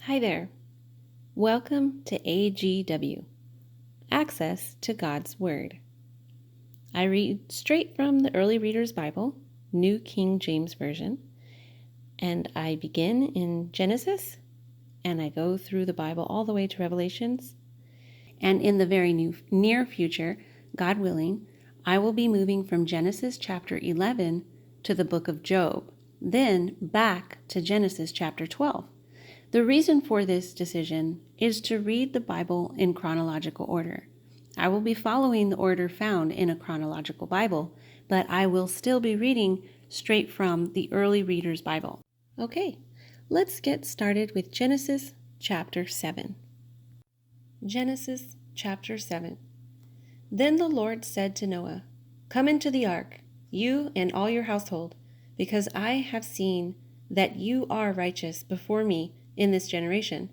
Hi there. Welcome to AGW, Access to God's Word. I read straight from the Early Reader's Bible, New King James Version, and I begin in Genesis, and I go through the Bible all the way to Revelations. And in the very near future, God willing, I will be moving from Genesis chapter 11 to the book of Job, then back to Genesis chapter 12. The reason for this decision is to read the Bible in chronological order. I will be following the order found in a chronological Bible, but I will still be reading straight from the Early Reader's Bible. Okay, let's get started with Genesis chapter 7. Genesis chapter 7. Then the Lord said to Noah, "Come into the ark, you and all your household, because I have seen that you are righteous before me in this generation.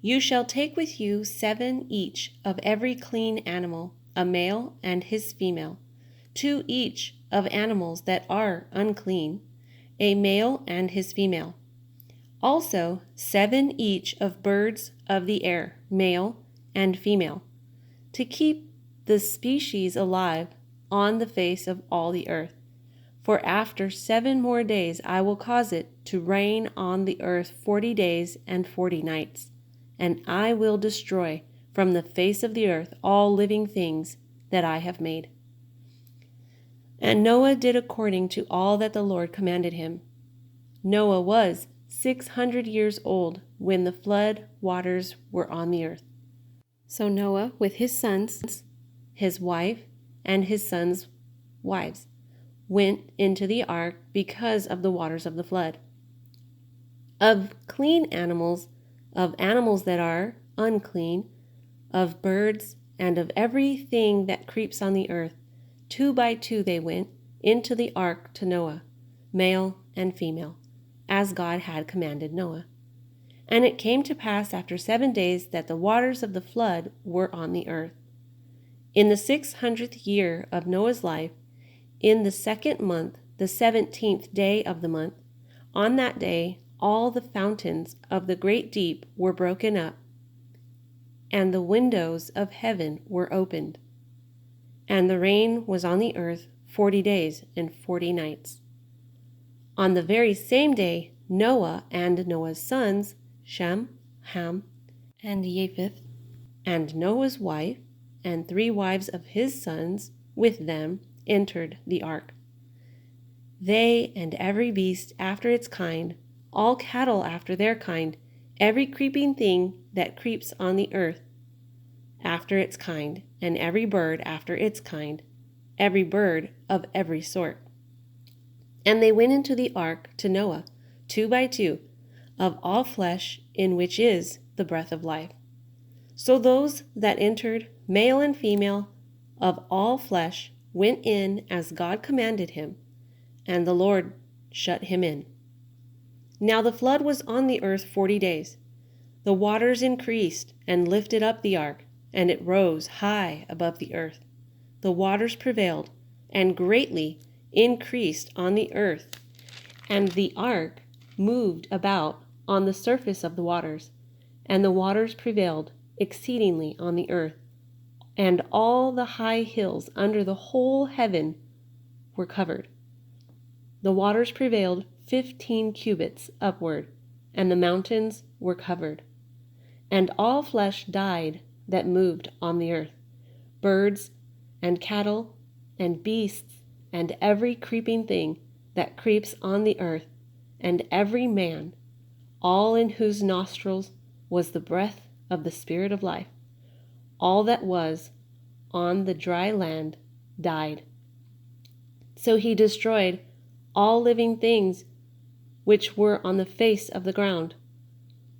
You shall take with you 7 each of every clean animal, a male and his female, 2 each of animals that are unclean, a male and his female. Also 7 each of birds of the air, male and female, to keep the species alive on the face of all the earth. For after 7 more days I will cause it to rain on the earth 40 days and 40 nights, and I will destroy from the face of the earth all living things that I have made." And Noah did according to all that the Lord commanded him. Noah was 600 years old when the flood waters were on the earth. So Noah, with his sons, his wife, and his sons' wives, went into the ark because of the waters of the flood. Of clean animals, of animals that are unclean, of birds, and of everything that creeps on the earth, 2 by 2 they went into the ark to Noah, male and female, as God had commanded Noah. And it came to pass after 7 days that the waters of the flood were on the earth. In the 600th year of Noah's life, in the 2nd month, the 17th day of the month, on that day all the fountains of the great deep were broken up, and the windows of heaven were opened, and the rain was on the earth 40 days and 40 nights. On the very same day, Noah and Noah's sons, Shem, Ham, and Japheth, and Noah's wife, and 3 wives of his sons with them, entered the ark. They and every beast after its kind, all cattle after their kind, every creeping thing that creeps on the earth after its kind, and every bird after its kind, every bird of every sort. And they went into the ark to Noah, 2 by 2, of all flesh in which is the breath of life. So those that entered, male and female, of all flesh, went in as God commanded him, and the Lord shut him in. Now the flood was on the earth 40 days. The waters increased and lifted up the ark, and it rose high above the earth. The waters prevailed and greatly increased on the earth, and the ark moved about on the surface of the waters, and the waters prevailed exceedingly on the earth. And all the high hills under the whole heaven were covered. The waters prevailed 15 cubits upward, and the mountains were covered. And all flesh died that moved on the earth, birds and cattle and beasts and every creeping thing that creeps on the earth, and every man, all in whose nostrils was the breath of the Spirit of life. All that was on the dry land died. So he destroyed all living things which were on the face of the ground,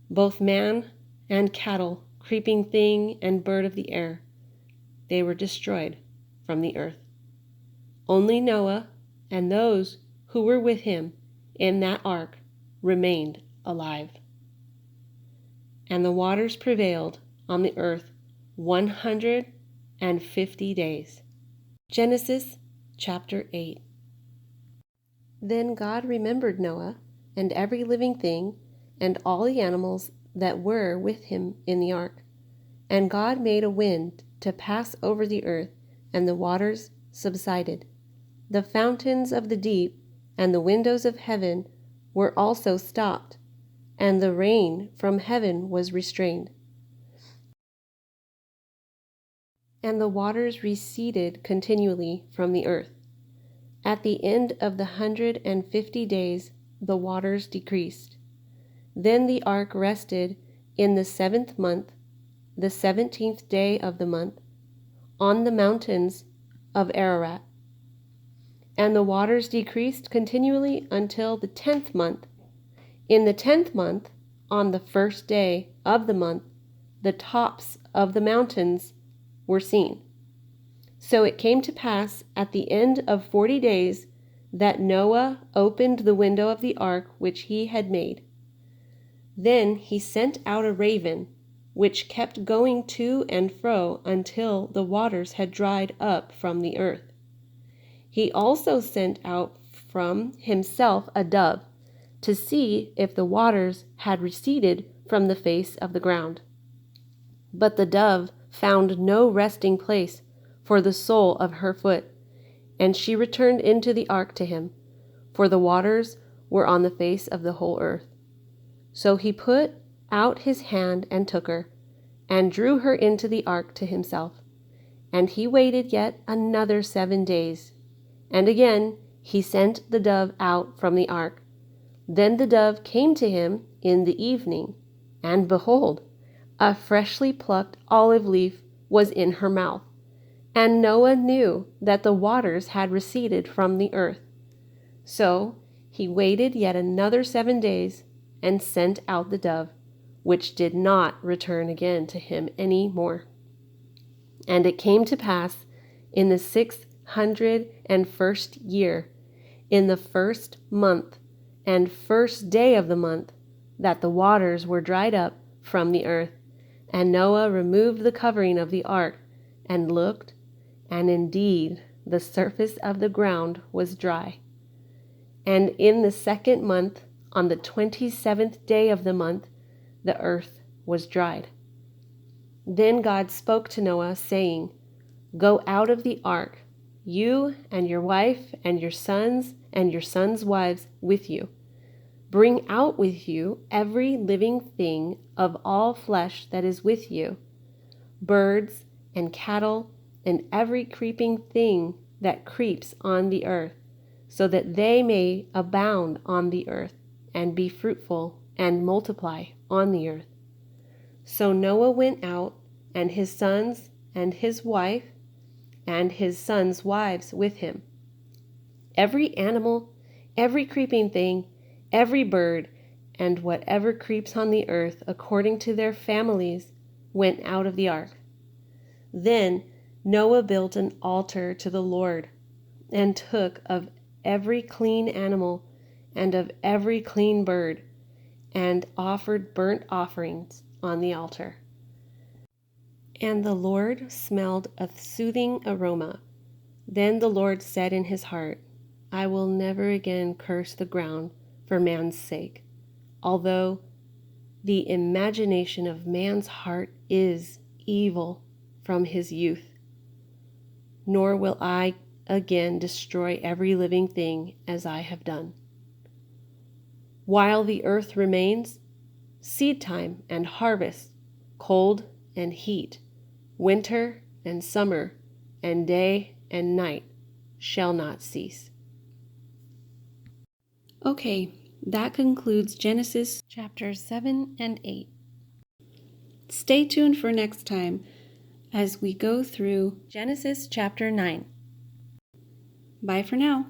both man and cattle, creeping thing and bird of the air. They were destroyed from the earth. Only Noah and those who were with him in that ark remained alive. And the waters prevailed on the earth 150 days. Genesis chapter 8. Then God remembered Noah and every living thing and all the animals that were with him in the ark. And God made a wind to pass over the earth, and the waters subsided. The fountains of the deep and the windows of heaven were also stopped, and the rain from heaven was restrained. And the waters receded continually from the earth. At the end of the 150 days, the waters decreased. Then the ark rested in the 7th month, the 17th day of the month, on the mountains of Ararat. And the waters decreased continually until the 10th month. In the 10th month, on the 1st day of the month, the tops of the mountains were seen. So it came to pass at the end of 40 days that Noah opened the window of the ark which he had made. Then he sent out a raven, which kept going to and fro until the waters had dried up from the earth. He also sent out from himself a dove, to see if the waters had receded from the face of the ground. But the dove found no resting place for the sole of her foot, and she returned into the ark to him, for the waters were on the face of the whole earth. So he put out his hand and took her, and drew her into the ark to himself. And he waited yet another 7 days. And again he sent the dove out from the ark. Then the dove came to him in the evening, and behold, a freshly plucked olive leaf was in her mouth. And Noah knew that the waters had receded from the earth. So he waited yet another 7 days, and sent out the dove, which did not return again to him any more. And it came to pass in the 601st year, in the 1st month and 1st day of the month, that the waters were dried up from the earth. And Noah removed the covering of the ark, and looked, and indeed the surface of the ground was dry. And in the 2nd month, on the 27th day of the month, the earth was dried. Then God spoke to Noah, saying, Go out of the ark, you and your wife and your sons wives with you. Bring out with you every living thing of all flesh that is with you, birds and cattle and every creeping thing that creeps on the earth, so that they may abound on the earth, and be fruitful and multiply on the earth. So Noah went out, and his sons and his wife and his sons' wives with him. Every animal, every creeping thing, every bird, and whatever creeps on the earth according to their families went out of the ark. Then Noah built an altar to the Lord, and took of every clean animal and of every clean bird, and offered burnt offerings on the altar. And the Lord smelled a soothing aroma. Then the Lord said in his heart, I will never again curse the ground for man's sake, although the imagination of man's heart is evil from his youth. Nor will I again destroy every living thing as I have done. While the earth remains, seed time and harvest, cold and heat, winter and summer, and day and night shall not cease. Okay, that concludes Genesis chapters 7 and 8. Stay tuned for next time as we go through Genesis chapter 9. Bye for now.